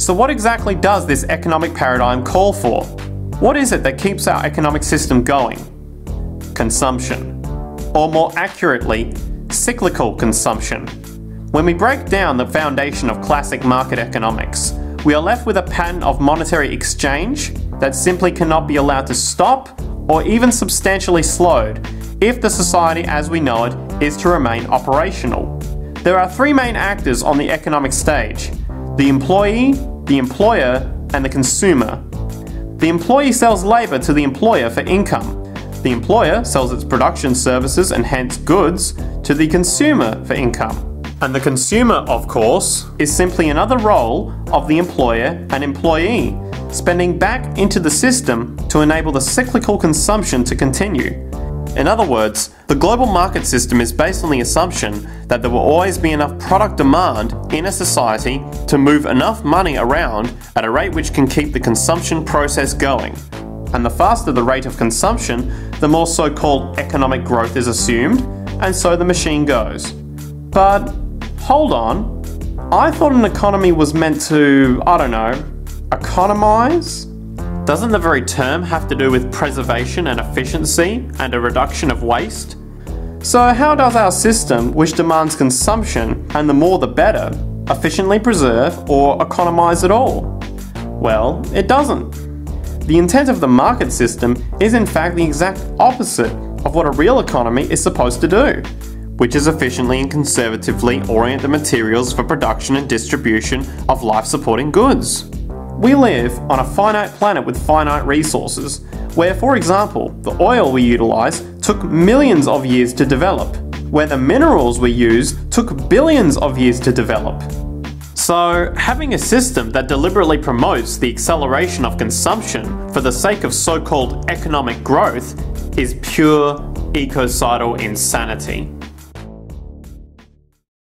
So what exactly does this economic paradigm call for? What is it that keeps our economic system going? Consumption. Or more accurately, cyclical consumption. When we break down the foundation of classic market economics, we are left with a pattern of monetary exchange that simply cannot be allowed to stop or even substantially slowed if the society as we know it is to remain operational. There are three main actors on the economic stage: the employee, the employer, and the consumer. The employee sells labour to the employer for income. The employer sells its production services and hence goods to the consumer for income. And the consumer, of course, is simply another role of the employer and employee, spending back into the system to enable the cyclical consumption to continue. In other words, the global market system is based on the assumption that there will always be enough product demand in a society to move enough money around at a rate which can keep the consumption process going. And the faster the rate of consumption, the more so-called economic growth is assumed, and so the machine goes. But hold on, I thought an economy was meant to, economize? Doesn't the very term have to do with preservation and efficiency and a reduction of waste? So how does our system, which demands consumption, and the more the better, efficiently preserve or economize at all? Well, it doesn't. The intent of the market system is in fact the exact opposite of what a real economy is supposed to do, which is efficiently and conservatively orient the materials for production and distribution of life-supporting goods. We live on a finite planet with finite resources, where, for example, the oil we utilize took millions of years to develop, where the minerals we use took billions of years to develop. So, having a system that deliberately promotes the acceleration of consumption for the sake of so-called economic growth is pure ecocidal insanity.